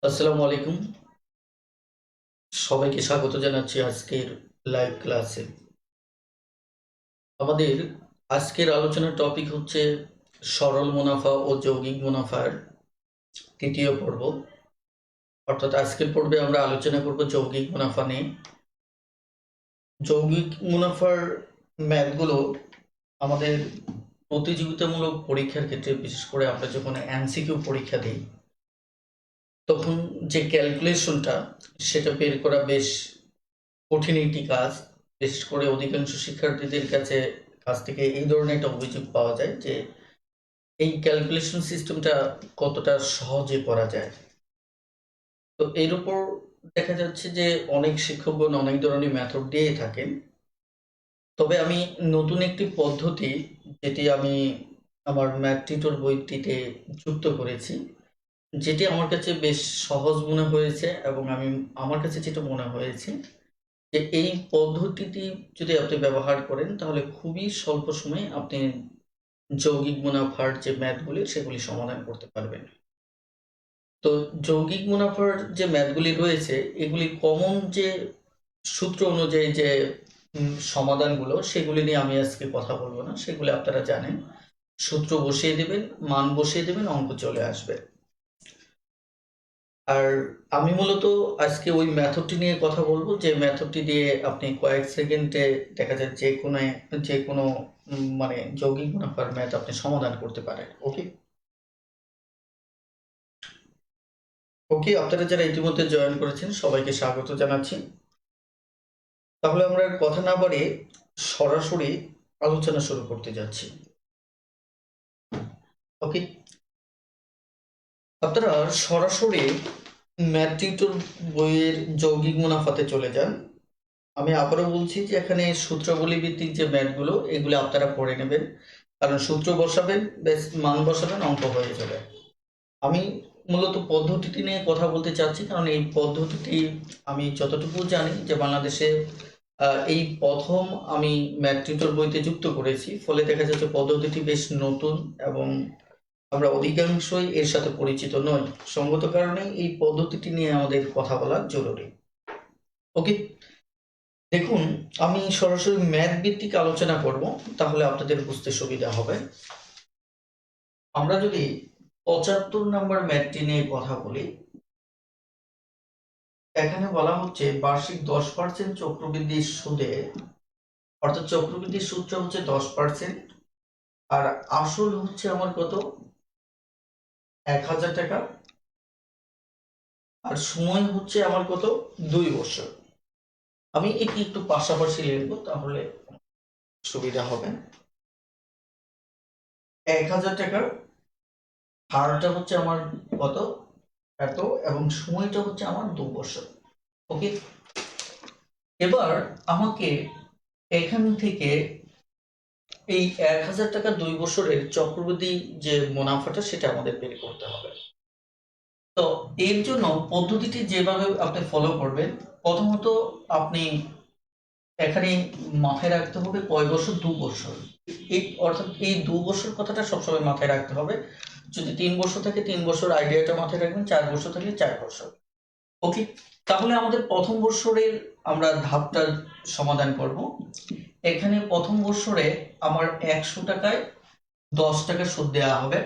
আসসালামু আলাইকুম। সবাইকে স্বাগত জানাচ্ছি আজকের লাইভ ক্লাসে। আমাদের আজকের আলোচনার টপিক হচ্ছে সরল মুনাফা ও যৌগিক মুনাফার তৃতীয় পর্ব। অর্থাৎ আজকের পর্বে আমরা আলোচনা করব যৌগিক মুনাফা নিয়ে। যৌগিক মুনাফার ম্যাথগুলো আমাদের প্রতিযোগিতামূলক পরীক্ষার ক্ষেত্রে, বিশেষ করে আমরা যখন এমসিকিউ পরীক্ষা দিই, তখন যে ক্যালকুলেশনটা সেটা বের করা বেশ কঠিন একটি কাজ। বিশেষ করে অধিকাংশ শিক্ষার্থীদের কাছ থেকে এই ধরনের একটা অভিযোগ পাওয়া যায় যে এই ক্যালকুলেশন সিস্টেমটা কতটা সহজে করা যায়। তো এর উপর দেখা যাচ্ছে যে অনেক শিক্ষকগণ অনেক ধরনের মেথড দিয়ে থাকেন। তবে আমি নতুন একটি পদ্ধতি, যেটি আমি আমার ম্যাথ টিউটর বইটিতে যুক্ত করেছি, যেটি আমার কাছে বেশ সহজ মনে হয়েছে এবং আমার কাছে যেটা মনে হয়েছে যে এই পদ্ধতিটি যদি আপনি ব্যবহার করেন তাহলে খুবই স্বল্প সময়ে আপনি যৌগিক মুনাফার যে ম্যাথগুলি সেগুলি সমাধান করতে পারবেন। তো যৌগিক মুনাফার যে ম্যাথগুলি রয়েছে, এগুলি কমন যে সূত্র অনুযায়ী যে সমাধানগুলো, সেগুলি নিয়ে আমি আজকে কথা বলবো না, সেগুলি আপনারা জানেন। সূত্র বসিয়ে দেবেন, মান বসিয়ে দেবেন, অঙ্ক চলে আসবে। আর আমি মূলত আজকে ওই মেথডটি নিয়ে কথা বলবো, যে মেথডটি দিয়ে আপনি কয়েক সেকেন্ডে দেখা যায় যে কোনো মানে যৌগিক মুনাফার ম্যাথ আপনি সমাধান করতে পারেন। ওকে ওকে, আপনারা যারা ইতিমধ্যে জয়েন করেছেন সবাইকে স্বাগত জানাচ্ছি। তাহলে আমরা কথা না বাড়িয়ে সরাসরি আলোচনা শুরু করতে যাচ্ছি। ওকে, আপনারা সরাসরি ম্যাথ টিউটর বইয়ের যৌগিক মুনাফাতে চলে যান। আমি আবারও বলছি যে এখানে সূত্রাবলী ভিত্তিক যে ম্যাথগুলো, এগুলো আপনারা পড়ে নেবেন, কারণ সূত্র বসাবেন, বেশ মান বসাবেন, অঙ্ক হয়ে যাবে। আমি মূলত পদ্ধতিটি নিয়ে কথা বলতে চাচ্ছি, কারণ এই পদ্ধতিটি আমি যতটুকু জানি যে বাংলাদেশে এই প্রথম আমি ম্যাথ টিউটর বইতে যুক্ত করেছি, ফলে দেখা যাচ্ছে পদ্ধতিটি বেশ নতুন এবং আমরা অধিকাংশই এর সাথে পরিচিত নই। সঙ্গত কারণে এই পদ্ধতিটি নিয়ে আমাদের কথা বলা জরুরি। ওকে, দেখুন, আমি সরাসরি ম্যাথ ভিত্তিক আলোচনা করব, তাহলে আপনাদের বুঝতে সুবিধা হবে। আমরা যদি 75 নম্বর ম্যাথটি নিয়ে কথা বলি, এখানে বলা হচ্ছে বার্ষিক 10% চক্রবৃদ্ধির সুদে, অর্থাৎ চক্রবৃদ্ধির সুদটা হচ্ছে 10%, আর আসল হচ্ছে আমার কত, 1000 টাকা, আর সময় হচ্ছে আমার কত, 2 বছর। আমি এটি একটু পাশাপাশি লিখবো, তাহলে সুবিধা হবে। 1000 টাকার হারটা হচ্ছে আমার কত, এত, এবং সময়টা হচ্ছে আমার 2 বছর। ওকে, এবার আমাকে এখান থেকে এই 1000 টাকা 2 বছরের চক্রবৃদ্ধি যে মুনাফাটা, সেটা আমাদের বের করতে হবে। তো এর জন্য পদ্ধতিটি যেভাবে আপনি ফলো করবেন, প্রথমত আপনি এখানে মাথায় রাখতে হবে কয় বছর, 2 বছর। অর্থাৎ এই 2 বছর কথাটা সবসময় মাথায় রাখতে হবে। যদি 3 বছর থাকে 3 বছর আইডিয়াটা মাথায় রাখবেন, 4 বছর থাকলে 4 বছর। ওকে, তাহলে আমাদের প্রথম বছরের আমরা ধাপটা সমাধান করব। এখানে প্রথম বছরে আমার 100 টাকায় 10 টাকা সুদ দেওয়া হবে।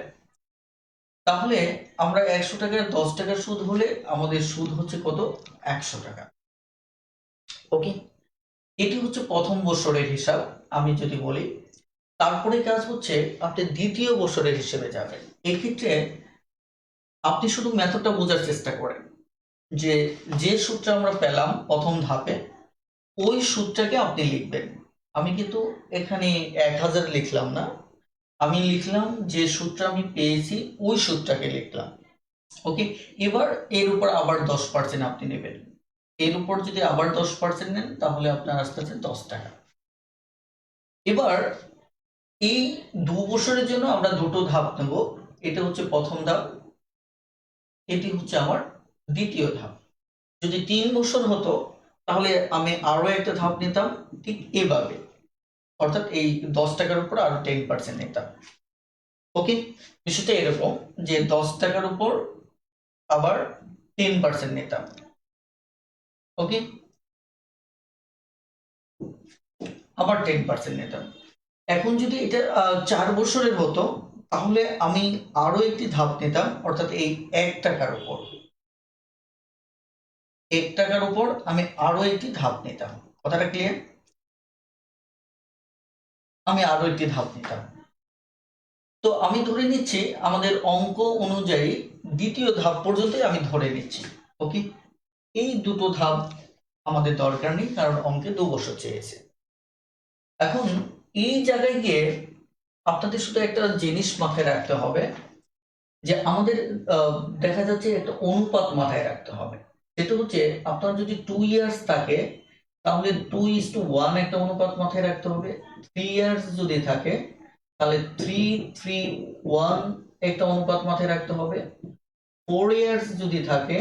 তাহলে আমরা 100 টাকায় 10 টাকার সুদ হলে আমাদের সুদ হচ্ছে কত, 100 টাকা। ওকে, এটি হচ্ছে প্রথম বছরের হিসাব। আমি যদি বলি, তারপরে কাজ হচ্ছে আপনি দ্বিতীয় বছরের হিসেবে যাবেন। এক্ষেত্রে আপনি শুধু মেথডটা বোঝার চেষ্টা করেন, যে যে সূত্র আমরা পেলাম প্রথম ধাপে, ওই সূত্রটাকে আপনি লিখবেন। আমি কিন্তু এখানে 1000 লিখলাম না, আমি লিখলাম যে সূত্র আমি পেয়েছি ওই সূত্রটাকে লিখলাম। ওকে, এবার এর উপর আবার 10% আপনি নেবেন। এর উপর যদি আবার 10% নেন, তাহলে আপনার আসতেছে 10 টাকা। এবার এই 2 বছরের জন্য আমরা দুটো ধাপ নেব। এটা হচ্ছে প্রথম ধাপ, এটি হচ্ছে আমার দ্বিতীয় ধাপ। যদি 3 বছর হতো, তাহলে আমি আরো একটা ধাপ নিতাম, ঠিক এভাবে। অর্থাৎ এই 10 টাকার উপর আরো 10% নিতাম। ওকে, বিষয়টা এরকম যে 10 টাকার উপর আবার 10% নিতাম। ওকে, আবার 10% নিতাম। এখন যদি এটা 4 বছরের হতো তাহলে আমি আরো একটি ধাপ নিতাম, অর্থাৎ এই 1 টাকার উপর, 1 টাকার উপর আমি আরো একটি ধাপ নিতাম। কথাটা ক্লিয়ার? আমি আরো একটি ধাপ নিতাম। তো আমি ধরে নিচ্ছি আমাদের অঙ্ক অনুযায়ী দ্বিতীয় ধাপ পর্যন্তই আমি ধরে নিচ্ছি। ওকে, এই দুটো ধাপ আমাদের দরকার নেই, কারণ অঙ্কে 2 বছর চেয়েছে। এখন এই জায়গায় গিয়ে আপনাদের শুধু একটা জিনিস মাথায় রাখতে হবে, যে আমাদের দেখা যাচ্ছে একটা অনুপাত মাথায় রাখতে হবে। সেটা হচ্ছে আপনার যদি 2 ইয়ার্স থাকে তাহলে 2:1 একটা অনুপাত মাথায় রাখতে হবে। 3 ইয়ার্স যদি থাকে তাহলে 3:1 একটা অনুপাত মাথায় রাখতে হবে। 4 ইয়ার্স যদি থাকে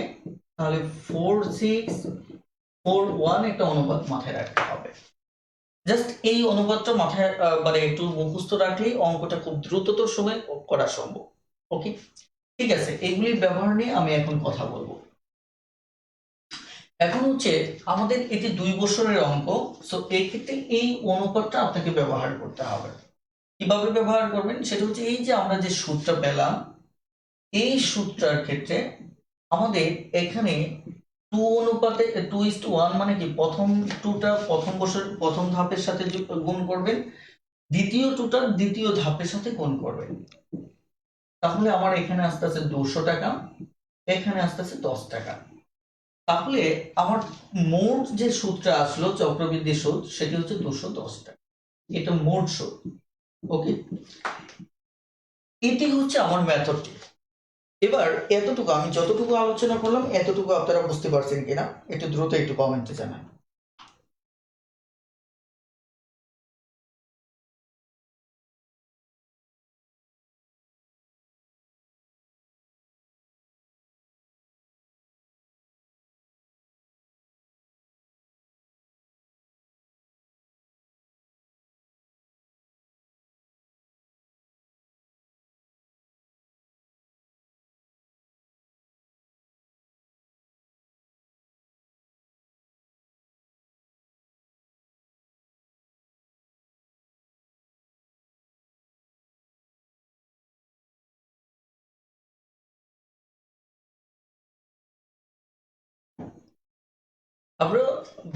তাহলে 4:6:4:1 একটা অনুপাত মাথায় রাখতে হবে। জাস্ট এই অনুপাতটা মাথায় মানে একটু মুখস্থ রাখলেই অঙ্কটা খুব দ্রুততর সময় করা সম্ভব। ওকে, ঠিক আছে, এগুলির ব্যবহার নিয়ে আমি এখন কথা বলবো। এখন হচ্ছে আমাদের এটি 2 বছরের অঙ্ক, সো এই ক্ষেত্রে এই অনুপাতটা আপনাকে ব্যবহার করতে হবে। কিভাবে ব্যবহার করবেন সেটা হচ্ছে এই যে আমরা যে সূত্রটা পেলাম, এই সূত্রের ক্ষেত্রে আমাদের এখানে 2 অনুপাতে 2:1 মানে কি, প্রথম টুটা প্রথম বছর প্রথম ধাপের সাথে গুণ করবেন, দ্বিতীয় টুটা দ্বিতীয় ধাপের সাথে গুণ করবেন। তাহলে আমার এখানে আসতে আছে 200 টাকা, এখানে আসতে আছে 10 টাকা। তাহলে আমার মোট যে সূত্রটা আসলো চক্রবৃদ্ধি সুদ, সেটি হচ্ছে 210 টাকা। এটা মোট সুদ। ওকে, এটি হচ্ছে আমার মেথডটি। এবার এতটুকু আমি যতটুকু আলোচনা করলাম এতটুকু আপনারা বুঝতে পারছেন কিনা একটু দ্রুত একটু কমেন্টে জানান। আমরা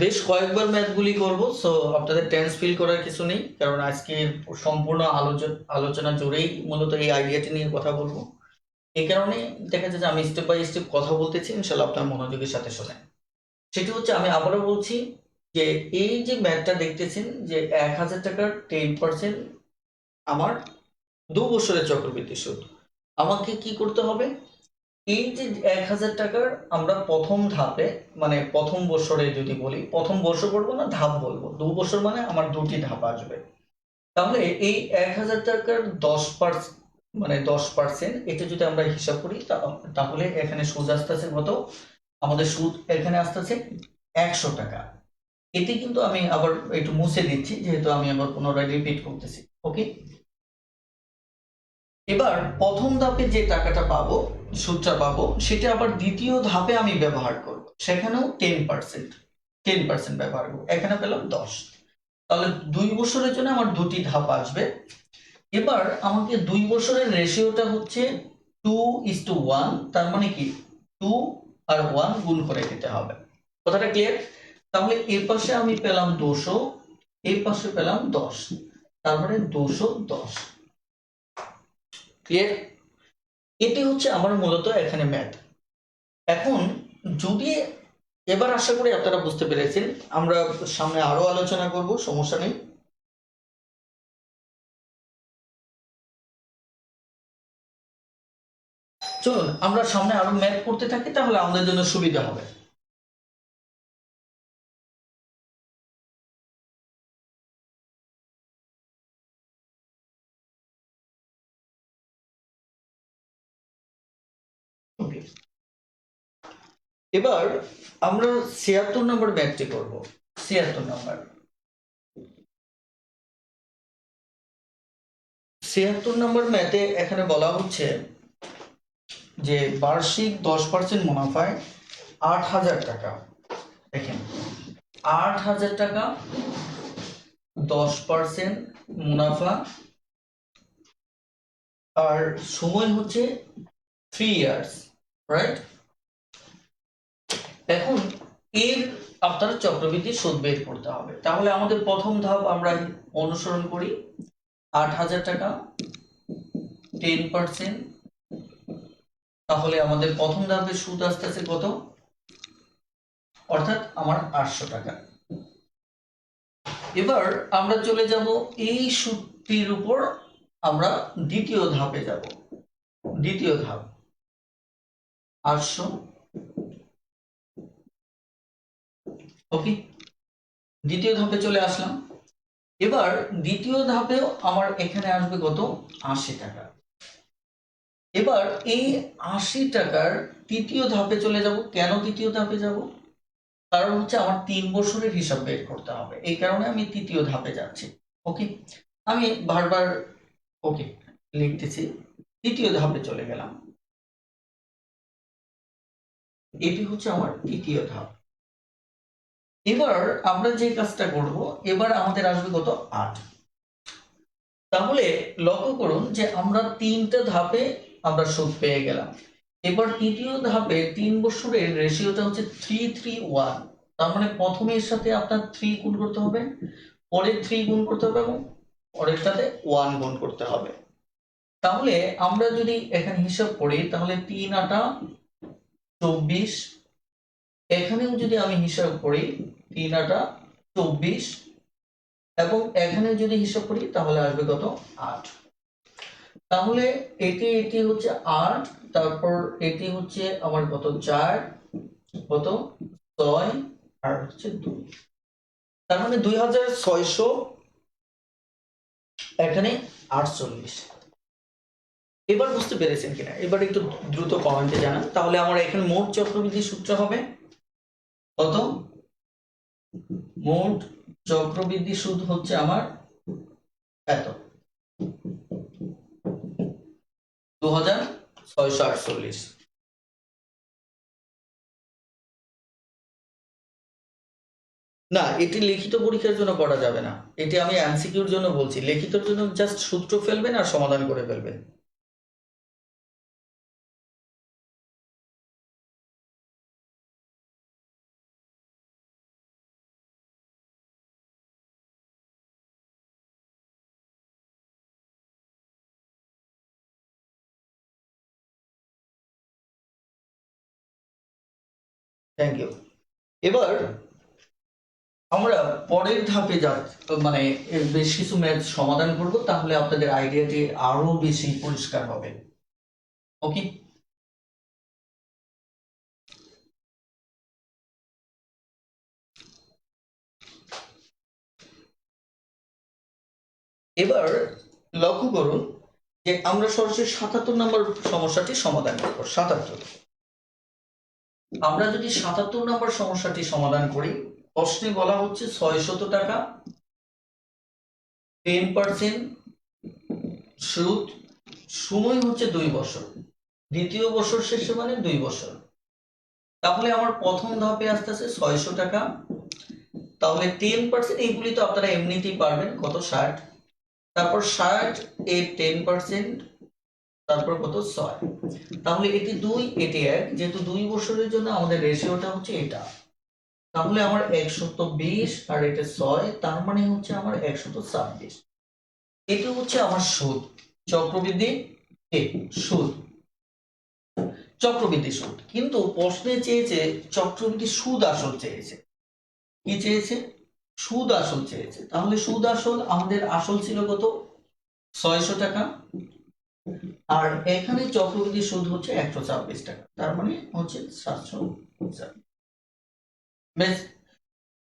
বেশ কয়েকবার ম্যাথগুলি করব, সো আপনাদের টেন্স ফিল করার কিছু নেই, কারণ আজকে সম্পূর্ণ আলোচনা জুড়েই মূলত এই আইডিয়াটি নিয়ে কথা বলবো। এই কারণে দেখা যাচ্ছে আমি স্টেপ বাই স্টেপ কথা বলতেছি, ইনশাল্লাহ আপনার মনোযোগের সাথে শোনেন। সেটি হচ্ছে আমি আবারও বলছি যে এই যে ম্যাথটা দেখতেছেন যে 1000 টাকার 10% আমার 2 বছরের চক্রবৃদ্ধি সুদ, আমাকে কি করতে হবে, এই যে 1000 টাকার আমরা প্রথম ধাপে মানে প্রথম বছরে যদি বলি, প্রথম বছর বলবো না ধাপ বলবো, 2 বছর মানে আমার দুটি ধাপ আসবে। তাহলে এই 1000 টাকার 10% মানে 10% এটা যদি আমরা হিসাব করি তাহলে এখানে সুদ আসতেছে কত, আমাদের সুদ এখানে আসতেছে 100 টাকা। এটি কিন্তু আমি আবার একটু মুছে দিচ্ছি যেহেতু আমি আবার পুনরায় রিপিট করতেছি। ওকে, এবার প্রথম ধাপে যে টাকাটা পাবো, সুদটা পাবো, সেটা আবার দ্বিতীয় ধাপে আমি ব্যবহার করব, সেখানেও 10% ব্যবহার করবো, এখানে পেলাম 10। তাহলে 2 বছরের জন্য আমার দুটি ধাপ আসবে। এবার আমাকে 2 বছরের রেশিওটা হচ্ছে 2:1, তার মানে কি 2 আর 1 গুণ করে দিতে হবে। কথাটা ক্লিয়ার? তাহলে এই পাশে আমি পেলাম 200, এই পাশে পেলাম 10, তার মানে 210। ক্লিয়ার? এটি হচ্ছে আমার মূলত এখানে ম্যাথ। এখন যদি এবার আশা করি আপনারা বুঝতে পেরেছেন, আমরা সামনে আরো আলোচনা করব, সমস্যা নেই। চলুন আমরা সামনে আরো ম্যাথ করতে থাকি, তাহলে আমাদের জন্য সুবিধা হবে। ওকে, এবার আমরা 76 নম্বর ম্যাথটি করব। 76 নম্বর, 76 নম্বর ম্যাথে এখানে বলা হচ্ছে যে বার্ষিক 10% মুনাফায় 8,000 টাকা, দেখেন 8,000 টাকা 10% মুনাফা, আর সময় হচ্ছে 3 ইয়ার্স, রাইট? এখন এর আপনার চক্রবৃদ্ধি সুদ বের করতে হবে। তাহলে আমাদের প্রথম ধাপ আমরা অনুসরণ করি, 8,000 টাকা 10%, তাহলে আমাদের প্রথম ধাপে সুদ আসতেছে কত, অর্থাৎ আমার 800 টাকা। এবার আমরা চলে যাব এই সুদটির উপর, আমরা দ্বিতীয় ধাপে যাব। দ্বিতীয় ধাপ 800, ওকে, দ্বিতীয় ধাপে চলে আসলাম। এবার দ্বিতীয় ধাপেও আমার এখানে আসবে কত, 80 টাকা। এবার এই 80 টাকার তৃতীয় ধাপে চলে যাব। কেন তৃতীয় ধাপে যাব? কারণ হচ্ছে আমার 3 বছরের হিসাব বের করতে হবে, এই কারণে আমি তৃতীয় ধাপে যাচ্ছি। ওকে, আমি বারবার ওকে লিখতেছি। তৃতীয় ধাপে চলে গেলাম, এটি হচ্ছে আমার তৃতীয় ধাপ। এবার আমরা যে কাজটা করব, এবার আমাদের আসবে কত, 8। তাহলে লক্ষ্য করুন যে আমরা 3টা ধাপে আমরা সুদ পেয়ে গেলাম। এবার তৃতীয় ধাপে 3 বছরের রেশিওটা হচ্ছে 3:3:1, তার মানে প্রথমের সাথে আপনার 3 গুণ করতে হবে, পরের 3 গুণ করতে হবে এবং পরের সাথে 1 গুণ করতে হবে। তাহলে আমরা যদি এখানে হিসাব করি, তাহলে 3 8 24, এখানেও যদি আমি হিসাব করি 3 8 24, এবং এখানে যদি হিসাব করি তাহলে আসবে কত, 8। তাহলে এটি হচ্ছে 8, তারপর এটি হচ্ছে আমার কত, 4, কত 6, আর হচ্ছে 2, তার মানে 2600, এখানে 48। এবার বুঝতে পেরেছেন কিনা? এবার একটু দ্রুত কমেন্টে জানান। তাহলে আমার এখানে মোট চক্রবৃদ্ধি সূত্র হবে কত, মোট চক্রবৃদ্ধি সুদ হচ্ছে আমার এত, 2648। না, এটি লিখিত পরীক্ষার জন্য করা যাবে না, এটি আমি এমসিকিউর জন্য বলছি। লিখিতর জন্য জাস্ট সূত্র ফেলবেন আর সমাধান করে ফেলবেন। Thank you. এবার আমরা পরের ধাপে মানে বেশ কিছু ম্যাথ সমাধান করব, তাহলে আপনাদের আইডিয়াটি আরো বেশি পরিষ্কার হবে। ওকে, এবার লক্ষ্য করুন যে আমরা সরাসরি 77 নম্বর সমস্যাটি সমাধান করব। 77, আমরা যদি 77 নম্বর সমস্যাটি সমাধান করি, প্রশ্নে বলা হচ্ছে 600 টাকা 10% সুদ, সময় হচ্ছে 2 বছর, দ্বিতীয় বছর শেষে মানে 2 বছর। তাহলে আমার প্রথম ধাপে আসতেছে 600 টাকা, তাহলে 10%, এইগুলি তো আপনারা এমনিতেই পারবেন, কত 60, তারপর 60 এর 10%, তারপর কত 6, তাহলে এটি 2 এটি 1, যেহেতু 2 বছরের জন্য আমাদের রেশিওটা হচ্ছে এটা, তাহলে আমার 120 আর এটা 6, তার মানে হচ্ছে আমার 126। এটি হচ্ছে আমার সুদ, চক্রবৃদ্ধি সুদ, চক্রবৃদ্ধি সুদ। কিন্তু প্রশ্নে চেয়েছে চক্রবৃদ্ধি সুদ আসল চেয়েছে, কি চেয়েছে, সুদ আসল চেয়েছে। তাহলে সুদ আসল, আমাদের আসল ছিল কত, 600 টাকা, আর এখানে চক্রবৃদ্ধি সুদ হচ্ছে 126 টাকা, তার মানে হচ্ছে 700।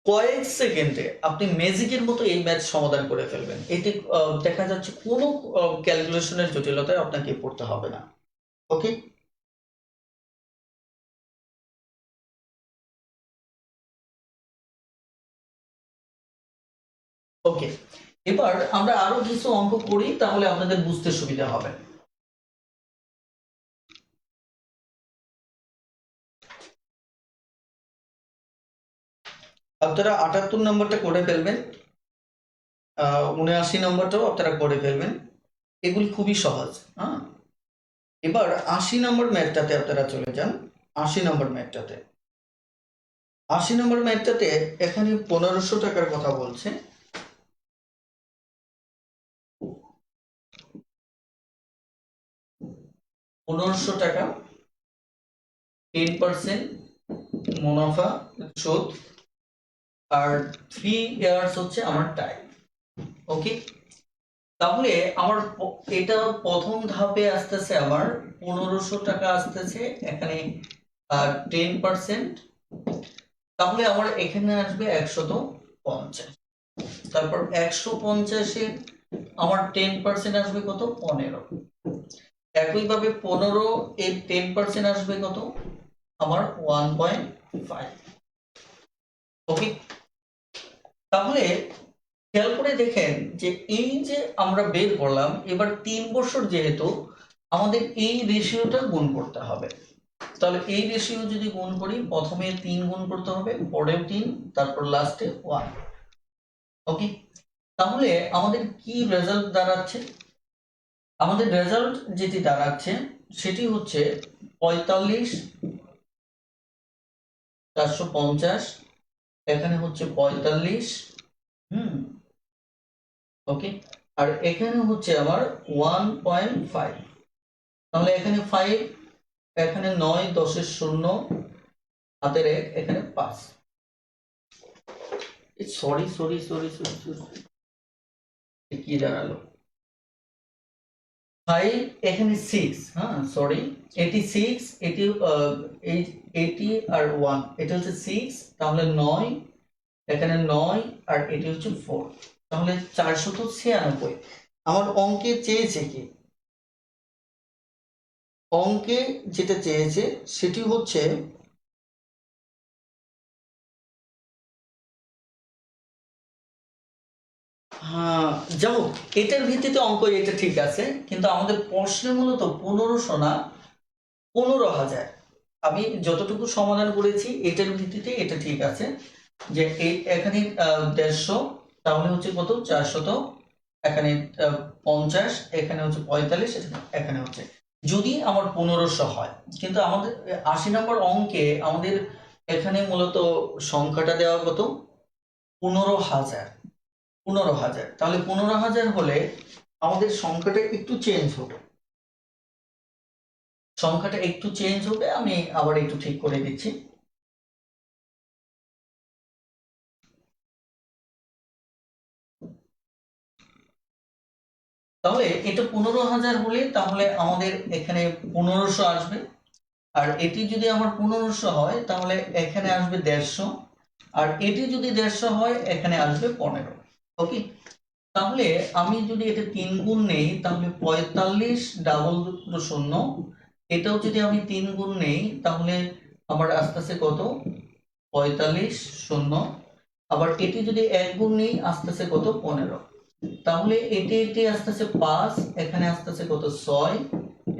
কয়েক সেকেন্ডে আপনি ম্যাজিকের মতো এই ম্যাথ সমাধান করে ফেলবেন। এটি দেখা যাচ্ছে কোনো ক্যালকুলেশনের জটিলতায় আপনাকে পড়তে হবে না। ওকে, ওকে, এবার আমরা আরো কিছু অঙ্ক করি, তাহলে আপনাদের বুঝতে সুবিধা হবে। আপনারা 78 নম্বরটা করে ফেলবেন, 79 নম্বরটাও আপনারা করে ফেলবেন, এগুলি খুবই সহজ। হ্যাঁ, এবার 80 নম্বর ম্যাথটাতে আপনারা চলে যান। 80 নম্বর ম্যাথটাতে 80 নম্বর ম্যাথটাতে এখানে 1500 টাকার কথা বলছে। 1500 টাকা 10% মুনাফা সুদ, আর 3 ইয়ার্স হচ্ছে আমার টাইম। ওকে, তাহলে আমার এটা প্রথম ধাপে আসতেছে আমার 1500 টাকা আসতেছে এখানে 10%, তাহলে আমার এখানে আসবে 150। তারপর 150-এ আমার 10% আসবে কত, 15। একইভাবে 15 এর 10% আসবে কত, আমার 1.5। ওকে, তাহলে খেয়াল করে দেখেন যে এই যে আমরা বের করলাম, এবার 3 বছর যেহেতু আমাদের এই রেশিওটা গুণ করতে হবে। তাহলে এই রেশিও যদি গুণ করি, প্রথমে 3 গুণ করতে হবে, পরেও 3, তারপর লাস্টে 1। ওকে, তাহলে আমাদের কি রেজাল্ট দাঁড়াচ্ছে? আমাদের রেজাল্ট যেটি দাঁড়াচ্ছে সেটি হচ্ছে 45,450, এখানে হচ্ছে 45। ওকে, আর এখানে হচ্ছে আমার 1.5। তাহলে এখানে 5, এখানে 9, 10-এর 0, হাতের 1, এখানে 5। Sorry sorry sorry sorry sorry, কি দাঁড়ালো 5, এখানে 6। হ্যাঁ সরি, এটি 6, এটি 80 আর 1, এটা হচ্ছে 6, তাহলে 9, এখানে 9, আর এটি হচ্ছে 4, তাহলে 496। আমার অঙ্কে চেয়েছে কি, অঙ্কে যেটা চেয়েছে সেটি হচ্ছে হ্যাঁ, যাই হোক, এটার ভিত্তিতে অঙ্ক এটা ঠিক আছে, কিন্তু আমাদের প্রশ্নে মূলত 1500 না 15,000। আমি যতটুকু সমাধান করেছি এটার ভিত্তিতে এটা ঠিক আছে, যে এখানে 150, তাহলে হচ্ছে কত, 400, এখানে 50, এখানে হচ্ছে 45, এখানে হচ্ছে যদি আমার 1500 হয়। কিন্তু আমাদের 80 নম্বর অঙ্কে আমাদের এখানে মূলত সংখ্যাটা দেওয়া কত, 15,000। 15,000, তাহলে 15,000 হলে আমাদের সংখ্যাটা একটু চেঞ্জ হবে, সংখ্যাটা একটু চেঞ্জ হবে। আমি আবার একটু ঠিক করে দিচ্ছি। তাহলে এটা 15,000 হলে তাহলে আমাদের এখানে 1500 আসবে, আর এটি যদি আমার 1500 হয় তাহলে এখানে আসবে 150, আর এটি যদি 150 হয় এখানে আসবে 15। ওকে, তাহলে আমি যদি এটা 3 গুণ নেই, তাহলে 45 ডাবল 0, এটাও যদি আমি 3 গুণ নেই তাহলে আমার আস্তে আস্তে কত, 45 0, আবার এটি যদি 1 গুণ নেই আস্তে আস্তে কত, 15। তাহলে এটি এটি আস্তে আস্তে 5, এখানে আস্তে আস্তে কত, 6,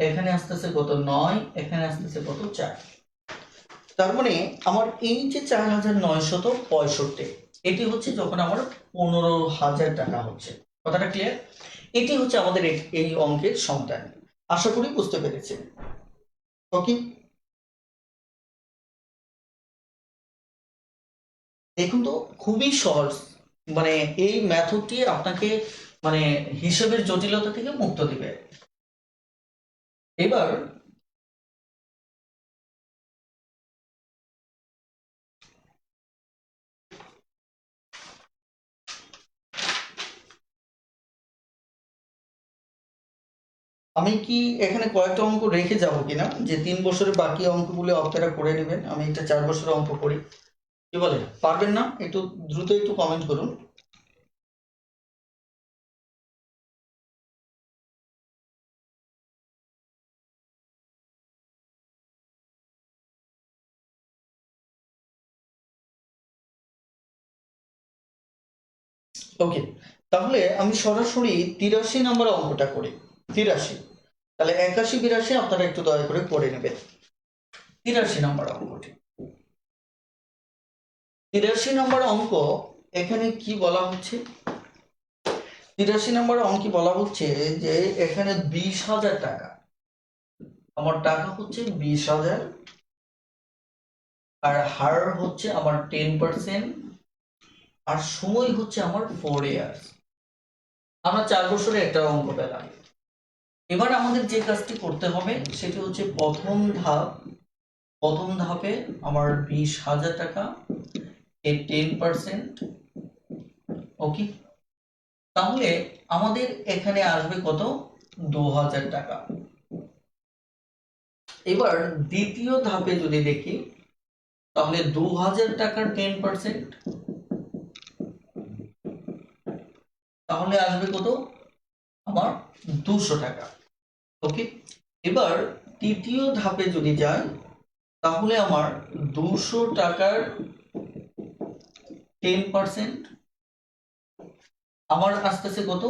এখানে আস্তে আস্তে কত, 9, এখানে আস্তে আস্তে কত, 4। তার মানে আমার এই যে 4,965, এটি হচ্ছে যখন আমার 15,000 টাকা হচ্ছে। কথাটা ক্লিয়ার? এটি হচ্ছে আমাদের এই অঙ্কের সমাধান। আশা করি বুঝতে পেরেছেন। ওকে, দেখুন তো খুবই সহজ, মানে এই মেথডটি আপনাকে মানে হিসাবের জটিলতা থেকে মুক্ত দিবে। এবার আমি কি এখানে কয়েকটা অঙ্ক রেখে যাব কিনা, যে 3 বছরের বাকি অঙ্কগুলো আপনারা করে নেবেন, আমি এটা 4 বছরের অঙ্ক করি, কি বলেন, পারবেন না? একটু দ্রুত একটু কমেন্ট করুন। ওকে, তাহলে আমি সরাসরি 83 নম্বর অঙ্কটা করি। 83, তাহলে 81 82 আপনারা একটু দয়া করে করে নেবেন। 83 নম্বর অঙ্কটি 83 নম্বর অঙ্ক এখানে কি বলা হচ্ছে? 83 নম্বর অঙ্কে বলা হচ্ছে যে এখানে 20,000 টাকা, আমার টাকা হচ্ছে 20,000, আর হার হচ্ছে আমার 10%, আর সময় হচ্ছে আমার 4 ইয়ার্স। আমরা 4 বছরে একটা অঙ্ক পেলাম। এবার আমাদের যে কাজটি করতে হবে সেটি হচ্ছে প্রথম ধাপে আমার 20,000 টাকা এর 10%, ওকে। তাহলে আমাদের এখানে আসবে কত? 2,000 টাকা। এবার দ্বিতীয় ধাপে যদি দেখি তাহলে 2,000 টাকার 10%, তাহলে আসবে কত? আমার 200 টাকা, ওকে। এবার তৃতীয় ধাপে যদি যাই তাহলে আমার 200 টাকার 10% আমার আসতেছে কত?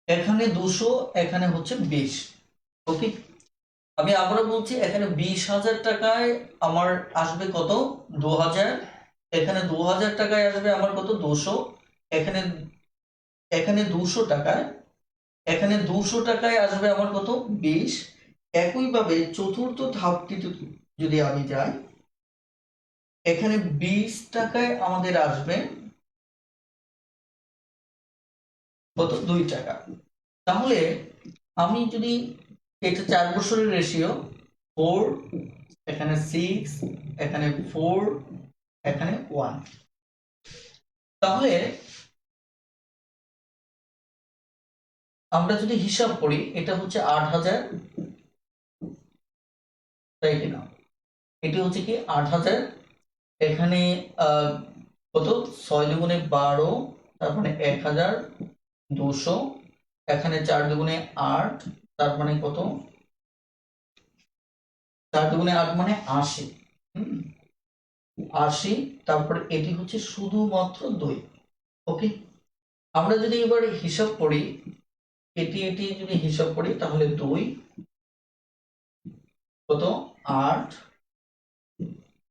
এখানে 200, এখানে হচ্ছে 20, ওকে। আমি আবারও বলছি, এখানে 20,000 টাকায় আমার আসবে কত? 2,000। এখানে 2,000 টাকায় আসবে আমার কত? 200। এখানে এখানে 200 টাকায়, এখানে 200 টাকায় আসবে আমার কত? 20। একইভাবে চতুর্থ ধাপটি যদি আমি যাই, এখানে 20 টাকায় আমাদের আসবে কত? 2 টাকা। তাহলে আমি যদি এটা 4 বছরের রেশিও, 4, এখানে 6, এখানে 4, এখানে 1, তাহলে আমরা যদি হিসাব করি এটা হচ্ছে 8,000, তাই কিনা? এটি হচ্ছে কি 8,000। এখানে কত? 6 দুগুণে 12, তার মানে 1,200। এখানে 4 দুগুণে 8, তার মানে কত? 4 দুগুণে 8 মানে 80। 80, তারপর এটি হচ্ছে শুধুমাত্র 2, ওকে। আমরা যদি এবার হিসাব করি, এটি যদি হিসাব করি তাহলে 2 কত? 8,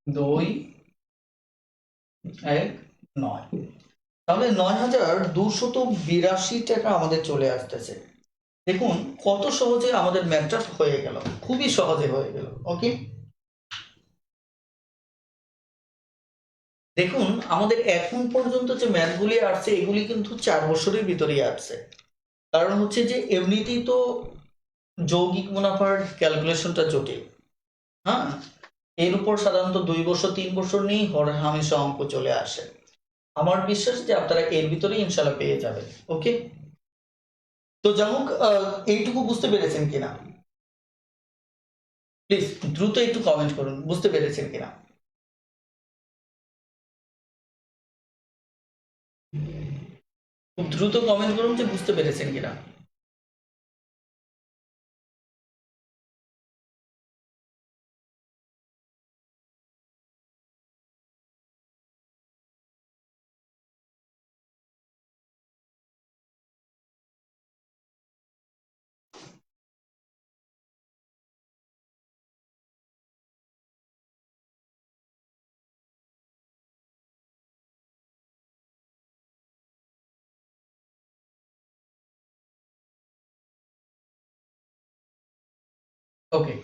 2, 1, 9, তাহলে 9,282 টাকা আমাদের চলে আসতেছে। দেখুন কত সহজে আমাদের ম্যাথটা হয়ে গেল, খুবই সহজে হয়ে গেল, ওকে। দেখুন আমাদের এখন পর্যন্ত যে ম্যাথগুলি আসছে এগুলি কিন্তু 4 বছরের ভিতরেই আসছে। কারণ হচ্ছে যে এমনিতেই তো যৌগিক মুনাফার ক্যালকুলেশনটা জটিল, হ্যাঁ। এর উপর সাধারণত 2 বছর 3 বছর নিয়েই হামেশা অঙ্ক চলে আসে। আমার বিশ্বাস যে আপনারা এর ভিতরেই ইনশাল্লাহ পেয়ে যাবেন, ওকে। তো যাই হোক, এইটুকু বুঝতে পেরেছেন কিনা প্লিজ দ্রুত একটু কমেন্ট করুন, বুঝতে পেরেছেন কিনা। খুব দ্রুত কমেন্ট করুন যে বুঝতে পেরেছেন কিনা। ওকে,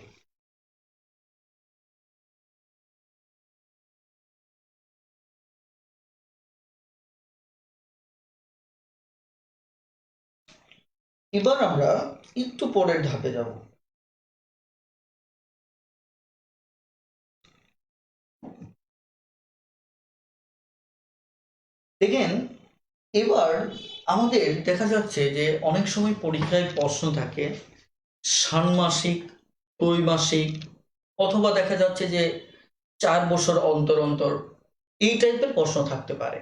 এবার আমরা একটু পরের ধাপে যাব। দেখেন এবার আমাদের দেখা যাচ্ছে যে অনেক সময় পরীক্ষায় প্রশ্ন থাকে ষান্মাসিক, ত্রৈমাসিক, অথবা দেখা যাচ্ছে যে 4 বছর অন্তর অন্তর এই টাইপের প্রশ্ন থাকতে পারে।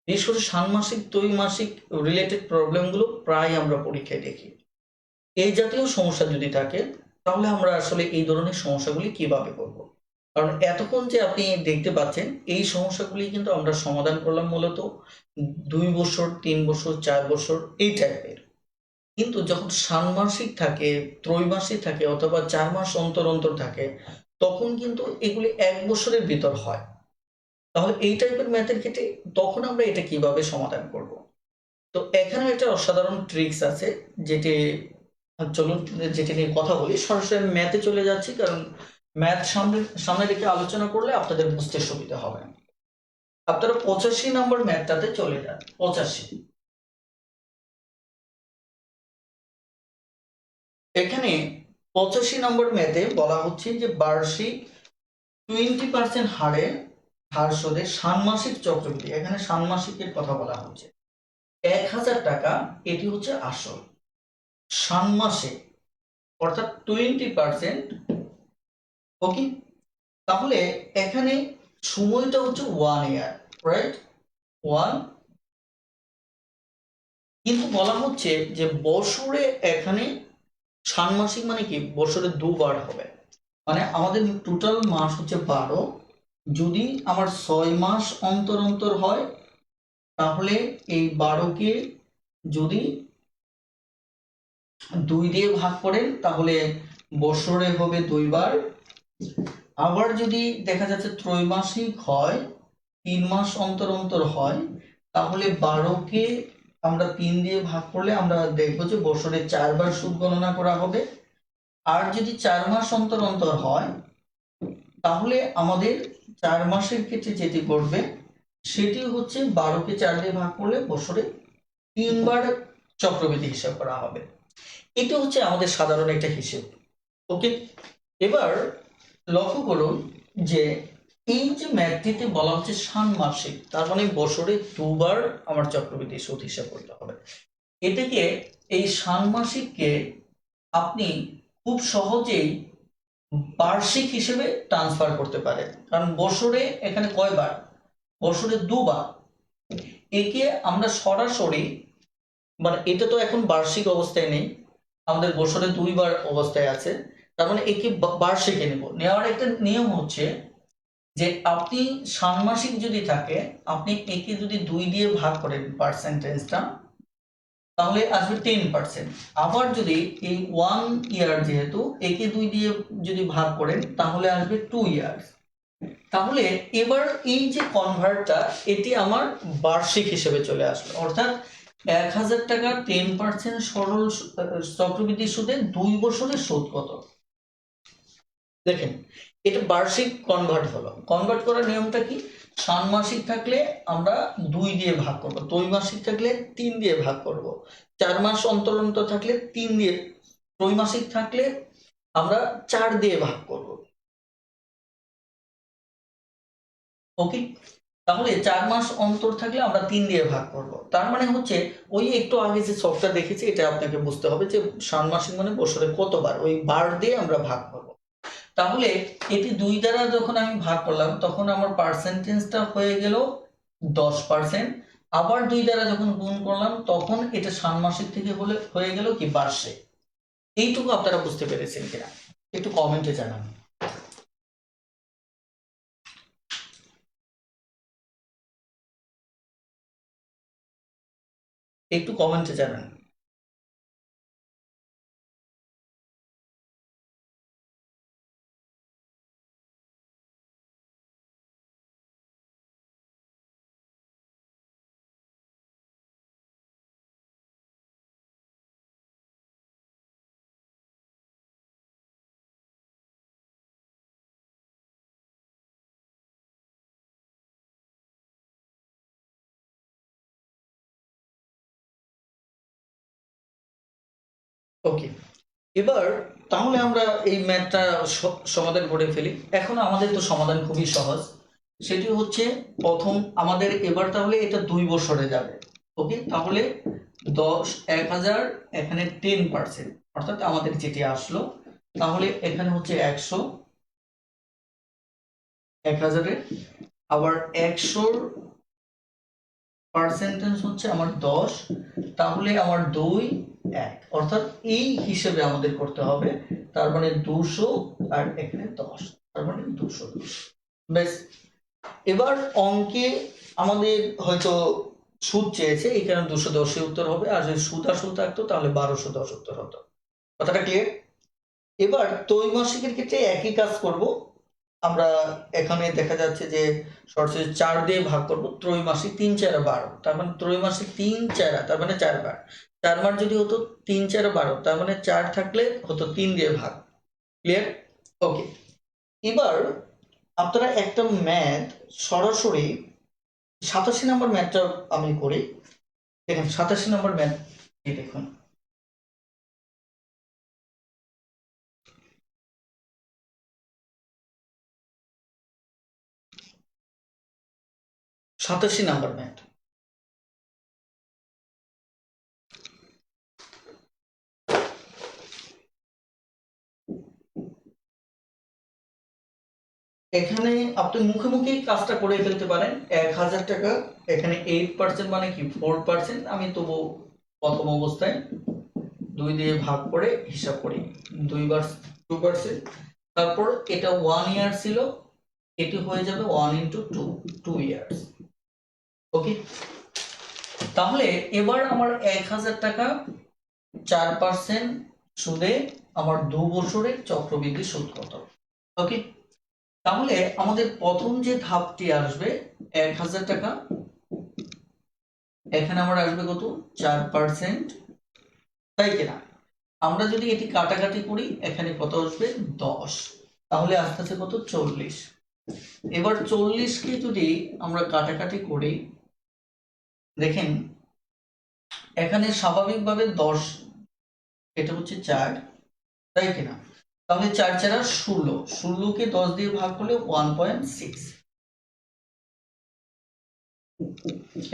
বিশেষ করে ষান্মাসিক, ত্রৈমাসিক রিলেটেড প্রবলেমগুলো প্রায় আমরা পরীক্ষায় দেখি। এই জাতীয় সমস্যা যদি থাকে তাহলে আমরা আসলে এই ধরনের সমস্যাগুলি কিভাবে করব? কারণ এতক্ষণ যে আপনি দেখতে পাচ্ছেন এই সমস্যাগুলি কিন্তু আমরা সমাধান করলাম মূলত 2 বছর, 3 বছর, 4 বছর এই টাইপের। কিন্তু যখন ষান্মাসিক থাকে, ত্রৈমাসিক থাকে, অথবা 4 মাস অন্তর অন্তর থাকে, তখন কিন্তু এগুলি 1 বছরের ভিতর হয়। তাহলে এই টাইপের ম্যাথের ক্ষেত্রে তখন আমরা এটা কিভাবে সমাধান করব? তো এখানে একটা অসাধারণ ট্রিক্স আছে, যেটি চলুন যেটি নিয়ে কথা বলি। সরাসরি আমি ম্যাথে চলে যাচ্ছি, কারণ ম্যাথ সামনে সামনে রেখে আলোচনা করলে আপনাদের বুঝতে সুবিধা হবে। আপনারা 85 নম্বর ম্যাথটাতে চলে যান। 85 এখানে 85 নম্বর ম্যাথে বলা হচ্ছে যে বার্ষিক 20% হারে হার সুদে ষান্মাসিক চক্রবৃদ্ধি, এখানে ষান্মাসিকের কথা বলা হচ্ছে। 1000 টাকা এটি হচ্ছে আসল, ষান্মাসিক অর্থাৎ 20%। ওকে, তাহলে এখানে সময়টা হচ্ছে 1 ইয়ার, রাইট? 1, কিন্তু বলা হচ্ছে যে বছরে এখানে ষান্মাসিক মানে কি, বছরে দুবার হবে। মানে আমাদের টোটাল মাস হচ্ছে 12। যদি আমার 6 মাস অন্তর অন্তর হয়, তাহলে এই 12কে যদি 2 দিয়ে ভাগ করেন তাহলে বছরে হবে 2 বার। আবার যদি দেখা যাচ্ছে ত্রৈমাসিক হয়, 3 মাস অন্তর অন্তর হয়, তাহলে 12কে আমরা 3 দিয়ে ভাগ করলে আমরা দেখবো যে বছরে 4 বার সুদ গণনা করা হবে। আর যদি 4 মাস অন্তর অন্তর হয়, তাহলে আমাদের 4 মাসের ক্ষেত্রে যেটি করবে সেটি হচ্ছে 12কে 4 দিয়ে ভাগ করলে বছরে 3 বার চক্রবৃদ্ধি হিসাব করা হবে। এটা হচ্ছে আমাদের সাধারণ একটা হিসেব। ওকে, এবার লক্ষ্য করুন যে এই যে ম্যাথটিতে বলা হচ্ছে ষান্মাসিক, তার মানে বছরে 2 বার আমার চক্রবৃদ্ধি সুদ হিসাব করতে হবে। এটাকে, এই ষান্মাসিককে আপনি খুব সহজেই বার্ষিক হিসেবে ট্রান্সফার করতে পারেন, কারণ বছরে এখানে কয়বার, বছরে 2 বার। একে আমরা সরাসরি, মানে এটা তো এখন বার্ষিক অবস্থায় নেই, আমাদের বছরে 2 বার অবস্থায় আছে, তার মানে একে বার্ষিকে নেব। নেওয়ার একটা নিয়ম হচ্ছে যে আপনি ষান্মাসিক যদি থাকে, আপনি একে যদি 2 দিয়ে ভাগ করেন পার্সেন্টেজটা, তাহলে আসবে 10%। আবার যদি এই 1 ইয়ার, যেহেতু একে 2 দিয়ে যদি ভাগ করেন তাহলে আসবে 2 ইয়ার্স। তাহলে এবার এই যে কনভার্টটা, এটি আমার বার্ষিক হিসেবে চলে আসলো, অর্থাৎ 1000 টাকা 10% সরল চক্রবৃদ্ধি সুদে 2 বছরের সুদ কত। দেখেন, এটা বার্ষিক কনভার্ট হলো। কনভার্ট করার নিয়মটা কি, ষান্মাসিক থাকলে আমরা 2 দিয়ে ভাগ করব, ত্রৈমাসিক থাকলে 3 দিয়ে ভাগ করব, 4 মাস অন্তর অন্তর থাকলে 3 দিয়ে, ত্রৈমাসিক থাকলে আমরা 4 দিয়ে ভাগ করব। ওকে, তাহলে 4 মাস অন্তর থাকলে আমরা 3 দিয়ে ভাগ করব। তার মানে হচ্ছে ওই একটু আগে যে সফটওয়্যার দেখেছি, এটা আপনাকে বুঝতে হবে যে ষান্মাসিক মানে বছরে কতবার, ওই বার দিয়ে আমরা ভাগ করব। তাহলে এটি 2 দ্বারা যখন আমি ভাগ করলাম, তখন আমার পার্সেন্টেজটা হয়ে গেল 10%। আবার 2 দ্বারা যখন গুণ করলাম, তখন এটা ষান্মাসিক থেকে হয়ে গেল কি বার্ষিক। এইটুকু আপনারা বুঝতে পেরেছেন কিনা একটু কমেন্টে জানান। একটু কমেন্টে জানান। ওকে, এবার তাহলে আমরা এই ম্যাথটা সমাধান করে ফেলি। এখন আমাদের তো সমাধান খুবই সহজ। সেটি হচ্ছে, প্রথম আমাদের এবার তাহলে এটা 2 বছরে যাবে। ওকে, তাহলে 10 এখানে 10%, অর্থাৎ আমাদের যেটি আসলো, তাহলে এখানে হচ্ছে 100 1000-এর, আবার 100-র পার্সেন্টেজ হচ্ছে আমার 10, তাহলে আমার 2 1, অর্থাৎ এই হিসেবে আমাদের করতে হবে। তার মানে 200 আর এখানে 10, তার মানে 210। বেশ, এবার অঙ্কে আমাদের হয়তো সুদ চেয়েছে, এই কারণে 210 উত্তর হবে, আর যদি সুদ আসল থাকতো তাহলে 1210 উত্তর হতো। কথাটা ক্লিয়ার? এবার ত্রৈমাসিকের ক্ষেত্রে একই কাজ করব। আমরা এখানে দেখা যাচ্ছে যে সরাসরি 4 দিয়ে ভাগ করব, ত্রৈমাসিক 3 4 12, তার মানে ত্রৈমাসিক 3 4, তার মানে 4 বার, 4 বার যদি হতো 3 4 12, তার মানে 4 থাকলে হতো 3 দিয়ে ভাগ। ক্লিয়ার? ওকে, এবার আপনারা একটা ম্যাথ সরাসরি 87 নম্বর ম্যাথটা আমি করি। দেখেন 87 নম্বর ম্যাথ, এই দেখুন 87 নম্বর ম্যাথ। এখানে আপনি মুখে মুখেই কাজটা করে ফেলতে পারেন। 1000 টাকা, এখানে 8% মানে কি 4%, আমি তবু প্রথম অবস্থায় 2 দিয়ে ভাগ করে হিসাব করি, 2 বার 2%, তারপর এটা 1 ইয়ার ছিল, এটি হয়ে যাবে 1 ইন্টু 2, 2 ইয়ার্স। ওকে, তাহলে এবার আমার 1000 টাকা 4% সুদে আমার 2 বছরের চক্রবৃদ্ধি সুদ কত? ওকে, তাহলে আমাদের প্রথম যে ধাপটি আসবে 1000 টাকা, এখানে আমার আসবে কত 4%, তাই কিনা? আমরা যদি এটি কাটাকাটি করি এখানে কত আসবে 10, তাহলে আস্তে আস্তে কত 40। এবার 40কে যদি আমরা কাটাকাটি করি, দেখেন এখানে স্বাভাবিকভাবে 10, এটা হচ্ছে 4, তাই কিনা? তাহলে 4 4 16, 16কে 10 দিয়ে ভাগ করলে 1.6,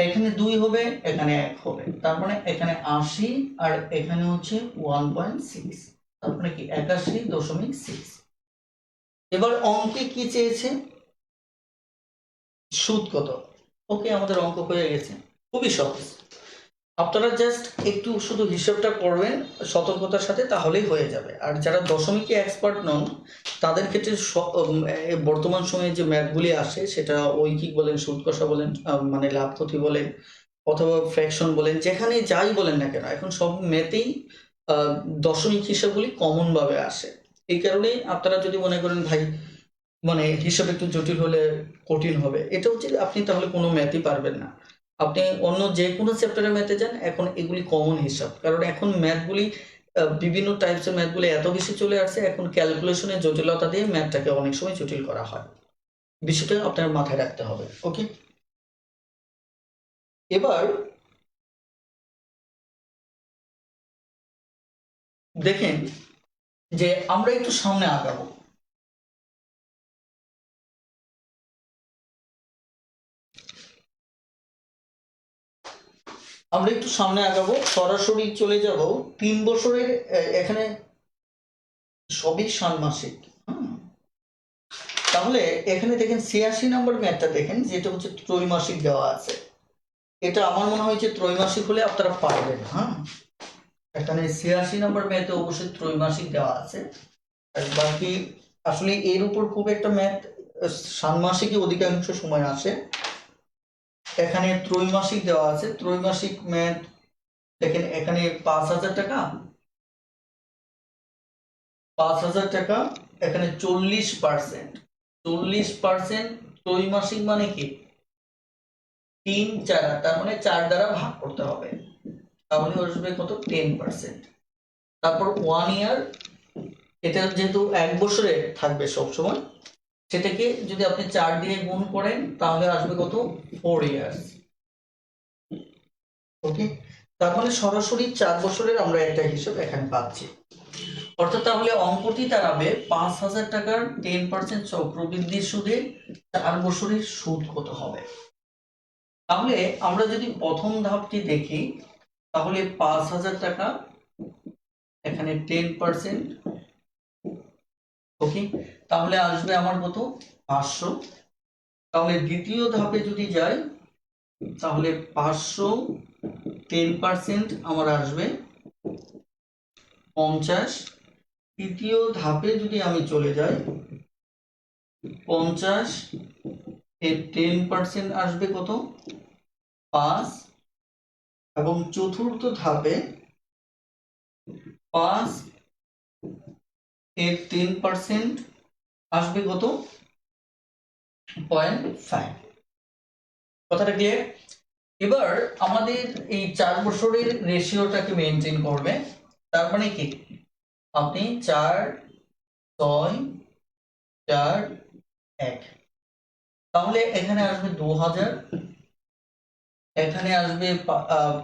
এখানে 2 হবে, এখানে 1 হবে, তার মানে এখানে 80 আর এখানে হচ্ছে 1.6, তার মানে কি 81.6। এবার অঙ্কে কি চেয়েছে? সুদ কত? ওকে, আমাদের অঙ্ক হয়ে গেছে, খুবই সহজ। আপনারা জাস্ট একটু শুধু হিসাবটা করবেন সতর্কতার সাথে, তাহলেই হয়ে যাবে। আর যারা দশমিকে এক্সপার্ট নন তাদের ক্ষেত্রে বর্তমান সময়ে যে ম্যাথগুলি আসে, সেটা ঐকিক বলেন, সুদ কষা বলেন, মানে লাভ ক্ষতি বলেন, অথবা ফ্র্যাকশন বলেন, যেখানে যাই বলেন না কেন, এখন সব ম্যাথেই দশমিক হিসাবগুলি কমন ভাবে আসে। এই কারণেই আপনারা যদি মনে করেন ভাই মানে হিসাব একটু জটিল হলে কঠিন হবে, এটা হচ্ছে আপনি তাহলে কোনো ম্যাথই পারবেন না। আপনি অন্য যে কোনো চ্যাপ্টারের ম্যাথে যান, এখন এগুলি কমন হিসাব, কারণ এখন ম্যাথগুলি বিভিন্ন টাইপসের ম্যাথগুলি এত বেশি চলে আসছে, এখন ক্যালকুলেশনের জটিলতা দিয়ে ম্যাথটাকে অনেক সময় জটিল করা হয়। বিষয়টা আপনার মাথায় রাখতে হবে। ওকে, এবার দেখেন যে আমরা একটু সামনে আগাবো। আমরা একটু সামনে আগাবো, সরাসরি চলে যাব 3 বছরের, এখানে সবই ষান্মাসিক। তাহলে এখানে দেখেন 86 নম্বর ম্যাথটা দেখেন, যেটা হচ্ছে ত্রৈমাসিক দেওয়া আছে। এটা আমার মনে হয় যে ত্রৈমাসিক হলে আপনারা পারবেন। হ্যাঁ, এখানে 86 নম্বর ম্যাথে অবশ্যই ত্রৈমাসিক দেওয়া আছে। আর বাকি আসলে এর উপর খুব একটা ম্যাথ ষান্মাসিকই অধিকাংশ সময় আসে। এখানে ত্রৈমাসিক দেওয়া আছে, ত্রৈমাসিক ম্যাথ দেখেন এখানে 5000 টাকা, 5000 টাকা, এখানে 40%, 40% ত্রৈমাসিক মানে কি 3 4, তার মানে 4 দ্বারা ভাগ করতে হবে, তাহলে আসবে কত 10%। তারপর 1 ইয়ার, এটা যেহেতু 1 বছরে থাকবে সব সময়, সেটাকে যদি আপনি 4 দিয়ে গুণ করেন তাহলে আসবে কত 4 ইয়ার্স। ওকে, তার মানে সরাসরি 4 বছরের আমরা একটা হিসাব এখানে পাচ্ছি। অর্থাৎ তাহলে অঙ্কটি দাঁড়াবে 5000 টাকার 10% চক্রবৃদ্ধি সুদে 4 বছরের সুদ কত হবে। তাহলে আমরা যদি প্রথম ধাপটি দেখি, তাহলে 5000 টাকা, এখানে 10%, ওকে, তাহলে আসবে আমার কত 500। তাহলে দ্বিতীয় ধাপে যদি যাই, তাহলে 500 10% আমার আসবে 50। তৃতীয় ধাপে যদি আমি চলে যাই, 50 এর 10% আসবে কত 5, এবং চতুর্থ ধাপে 5 এর 10% আসবে কত 0.5। কথাটা ক্লিয়ার? এবার আমাদের এই 4 বছরের রেশিওটাকে মেনটেন করবে। তার মানে কি, আপনি 4, 6, 4, 1, তাহলে এখানে আসবে 2000, এখানে আসবে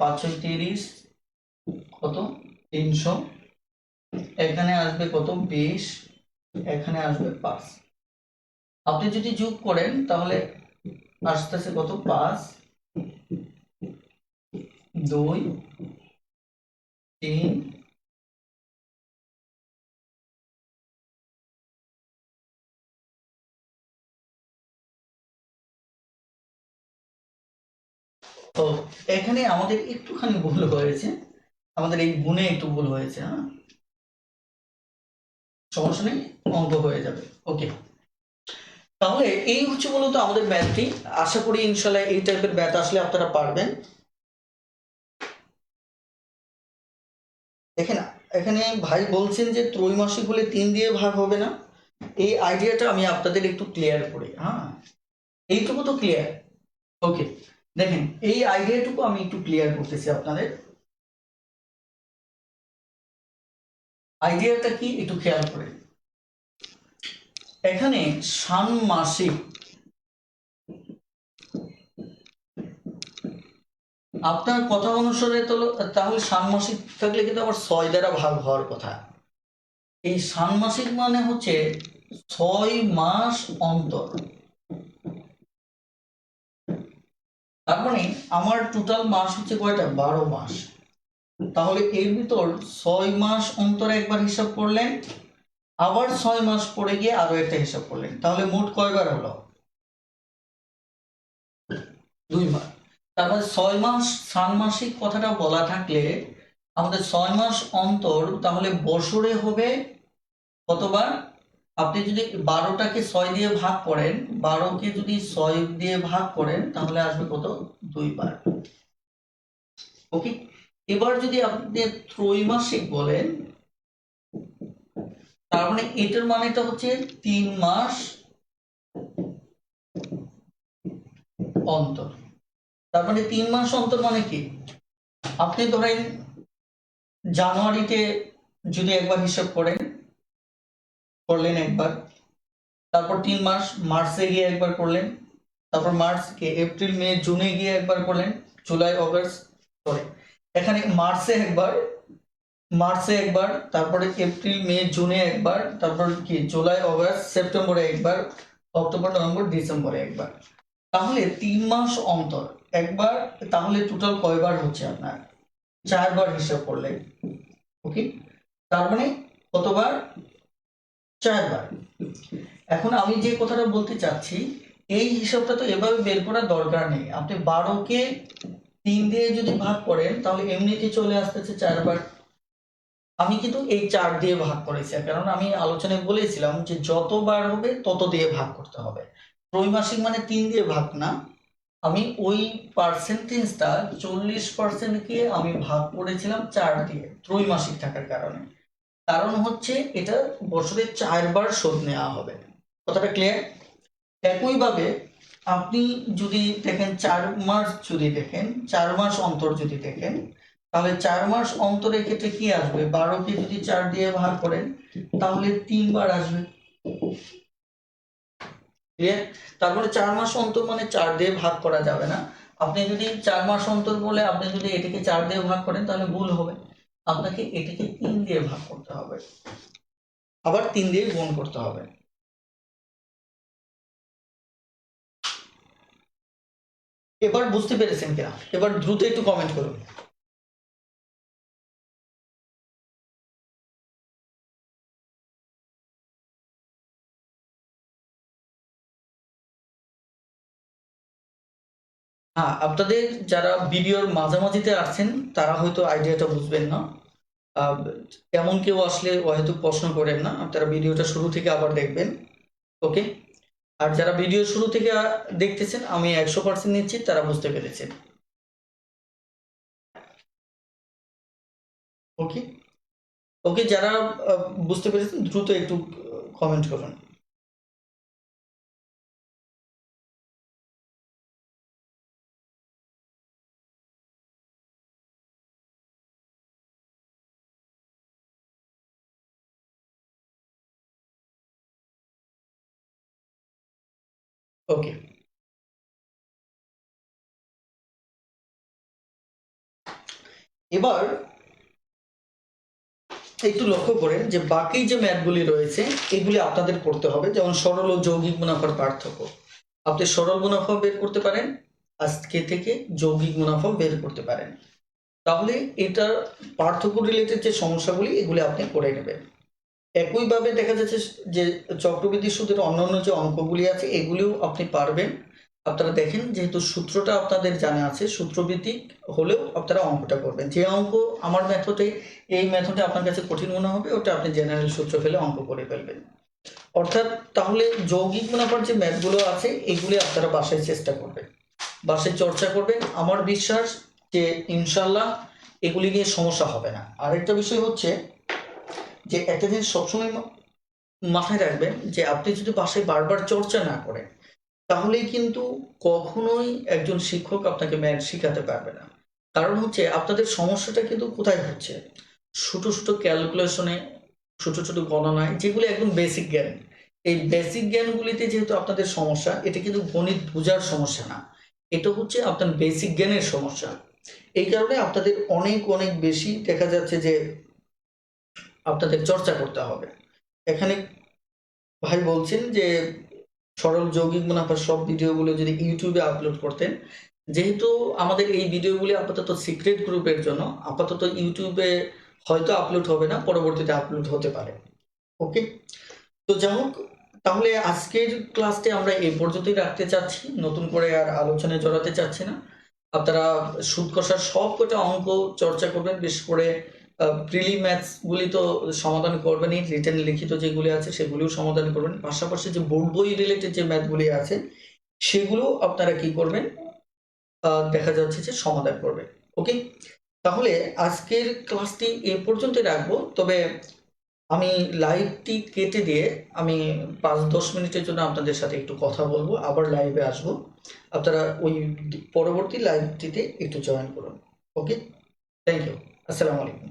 530, কত 300, এখানে আসবে কত 20, এখানে আসবে 5। আপনি যদি যোগ করেন তাহলে আসতেছে কত 5, 2, 3, তো এখানে আমাদের একটুখানি ভুল হয়েছে, আমাদের এই গুণে একটু ভুল হয়েছে। হ্যাঁ, সমস্যা নেই, অঙ্ক হয়ে যাবে। ওকে, তাহলে এই হচ্ছে মূলত আমাদের ম্যাথটি। আশা করি ইনশাল্লাহ এই টাইপের ম্যাথ আসলে আপনারা পারবেন। দেখেন, এখানে ভাই বলছেন যে ত্রৈমাসিক হলে 3 দিয়ে ভাগ হবে না। এই আইডিয়াটা আমি আপনাদের একটু ক্লিয়ার করি। হ্যাঁ, এইটুকু তো ক্লিয়ার। ওকে, দেখেন এই আইডিয়াটুকু আমি একটু ক্লিয়ার করতেছি আপনাদের। আইডিয়াটা কি একটু খেয়াল করেন। এখানে ষান্মাসিক, আপনার কথা অনুসারে তাহলে ষান্মাসিক থাকলে কিন্তু আবার 6 দ্বারা ভাগ হওয়ার কথা। এই ষান্মাসিক মানে হচ্ছে 6 মাস অন্তর। তার মানে আমার টোটাল মাস হচ্ছে কয়টা, 12 মাস। তাহলে এর ভিতর 6 মাস অন্তর একবার হিসাব করলেন, আবার 6 মাস পরে গিয়ে আরো একটা হিসাব করলেন, তাহলে মোট কয়বার হলো, 2 মাস। তার মানে 6 মাস ষান্মাসিক কথাটা বলা থাকলে আমাদের 6 মাস অন্তর, তাহলে বছরে হবে কতবার? আপনি যদি 12টাকে 6 দিয়ে ভাগ করেন, 12কে যদি 6 দিয়ে ভাগ করেন তাহলে আসবে কত, 2 বার। ওকে, এবার যদি আপনি ত্রৈমাসিক বলেন, তার মানে এটার মানেটা হচ্ছে 3 মাস অন্তর। তার মানে 3 মাস অন্তর মানে কি, আপনি ধরেন জানুয়ারিতে যদি একবার হিসাব করেন, করলেন একবার, তারপর 3 মাস মার্চে গিয়ে একবার করলেন, তারপর মার্চকে এপ্রিল মে জুনে গিয়ে একবার করলেন, জুলাই অগাস্ট করে, এখানে মার্চে একবার, তারপরে এপ্রিল মে জুনে একবার, তারপর কি জুলাই অগাস্ট সেপ্টেম্বরে একবার, অক্টোবর নভেম্বর ডিসেম্বরে একবার, তাহলে 3 মাস অন্তর একবার। তাহলে টোটাল কয়বার হচ্ছে আপনার, 4 বার হিসাব করলে। ওকে, তার মানে কতবার, 4 বার। এখন আমি যে কথাটা বলতে চাচ্ছি, এই হিসাবটা তো এভাবে বের করার দরকার নেই। আপনি 12কে 3 দিয়ে যদি ভাগ করেন তাহলে এমনিতে চলে আসতেছে 4 বার। আমি কিন্তু এই 4 দিয়ে ভাগ করেছি, কারণ আমি আলোচনায় বলেছিলাম যে যতবার হবে তত দিয়ে ভাগ করতে হবে। ত্রৈমাসিক মানে 3 দিয়ে ভাগ না, আমি ওই পার্সেন্টেজটা 40%কে আমি ভাগ করেছিলাম 4 দিয়ে, ত্রৈমাসিক থাকার কারণে। কারণ হচ্ছে এটা বছরে 4 বার শোধ নেওয়া হবে। কথাটা ক্লিয়ার? একইভাবে আপনি যদি দেখেন 4 মাস, যদি দেখেন 4 মাস অন্তর যদি দেখেন, তাহলে 4 মাস অন্তরের ক্ষেত্রে কি আসবে, 12কে যদি 4 দিয়ে ভাগ করেন তাহলে 3 বার আসবে। ক্লিয়ার? তারপরে 4 মাস অন্তর মানে 4 দিয়ে ভাগ করা যাবে না। আপনি যদি 4 মাস অন্তর বলে আপনি যদি এটাকে 4 দিয়ে ভাগ করেন তাহলে ভুল হবে, আপনাকে এটাকে 3 দিয়ে ভাগ করতে হবে, আবার 3 দিয়ে গুণ করতে হবে। এবার বুঝতে পেরেছেন কিনা? এবার দ্রুত একটু কমেন্ট করুন। হ্যাঁ, আপনাদের যারা ভিডিওর মাঝামাঝিতে আছেন তারা হয়তো আইডিয়াটা বুঝবেন না। আহ, এমন কেউ আসলে হয়তো প্রশ্ন করেন না, আপনারা ভিডিওটা শুরু থেকে আবার দেখবেন। ওকে, আর যারা ভিডিও শুরু থেকে দেখতেছেন আমি 100% নিশ্চিত তারা বুঝতে পেরেছেন। ওকে, ওকে, যারা বুঝতে পেরেছেন দ্রুত একটু কমেন্ট করুন। ওকে, এবার একটু লক্ষ্য করেন যে বাকি যে ম্যাথগুলি রয়েছে এগুলি আপনাদের করতে হবে। যেমন সরল ও যৌগিক মুনাফার পার্থক্য, আপনি সরল মুনাফা বের করতে পারেন, আজকে থেকে যৌগিক মুনাফা বের করতে পারেন। তাহলে এটার পার্থক্য রিলেটেড যে সমস্যাগুলি এগুলি আপনি করে নেবেন। একইভাবে দেখা যাচ্ছে যে চক্রবৃদ্ধি সুদের অন্যান্য যে অঙ্কগুলি আছে এগুলিও আপনি পারবেন। আপনারা দেখেন যেহেতু সূত্রটা আপনাদের জানা আছে, সূত্রভিত্তিক হলেও আপনারা অঙ্কটা করবেন। যে অঙ্ক আমার মেথডে, এই মেথডে আপনার কাছে কঠিন মনে হবে ওটা আপনি জেনারেল সূত্র ফেলে অঙ্ক করে ফেলবেন। অর্থাৎ তাহলে যৌগিক মুনাফার যে ম্যাথগুলো আছে এগুলি আপনারা বাসায় চেষ্টা করবেন, বাসায় চর্চা করবেন। আমার বিশ্বাস যে ইনশাল্লাহ এগুলি নিয়ে সমস্যা হবে না। আরেকটা বিষয় হচ্ছে যে একটা জিনিস সবসময় মাথায় রাখবেন যে আপনি যদি বাসায় বারবার চর্চা না করেন তাহলেই কিন্তু কখনোই একজন শিক্ষক আপনাকে ম্যাথ শেখাতে পারবে না। কারণ হচ্ছে আপনাদের সমস্যাটা কিন্তু কোথায় হচ্ছে, ছোট ছোট ক্যালকুলেশনে, ছোট ছোট গণনায়, যেগুলো একদম বেসিক জ্ঞান। এই বেসিক জ্ঞানগুলিতে যেহেতু আপনাদের সমস্যা, এটা কিন্তু গণিত বোঝার সমস্যা না, এটা হচ্ছে আপনার বেসিক জ্ঞানের সমস্যা। এই কারণে আপনাদের অনেক অনেক বেশি দেখা যাচ্ছে যে আপনাদের চর্চা করতে হবে। এখানে ভাই বলছেন যে সরল যৌগিক মুনাফার সব ভিডিওগুলো যদি ইউটিউবে আপলোড করতেন। যেহেতু আমাদের এই ভিডিওগুলি আপাতত সিক্রেট গ্রুপের জন্য, আপাতত ইউটিউবে হয়তো আপলোড হবে না, পরবর্তীতে আপলোড হতে পারে। ওকে, তো যাই হোক, তাহলে আজকের ক্লাসটি আমরা এই পর্যন্তই রাখতে চাচ্ছি, নতুন করে আর আলোচনায় জড়াতে চাচ্ছি না। আপনারা সুদ কষার সব কটা অঙ্ক চর্চা করবেন, বিশেষ করে প্রিলি ম্যাথসগুলি তো সমাধান করবেনই, রিটেন লিখিত যেগুলি আছে সেগুলিও সমাধান করবেন, পাশাপাশি যে বোর্ড বই রিলেটেড যে ম্যাথগুলি আছে সেগুলো আপনারা কি করবেন, দেখা যাচ্ছে যে সমাধান করবেন। ওকে, তাহলে আজকের ক্লাসটি এ পর্যন্তই রাখবো। তবে আমি লাইভটি কেটে দিয়ে আমি 5-10 মিনিটের জন্য আপনাদের সাথে একটু কথা বলবো, আবার লাইভে আসবো। আপনারা ওই পরবর্তী লাইভটিতে একটু জয়েন করুন। ওকে, থ্যাংক ইউ, আসসালামু আলাইকুম।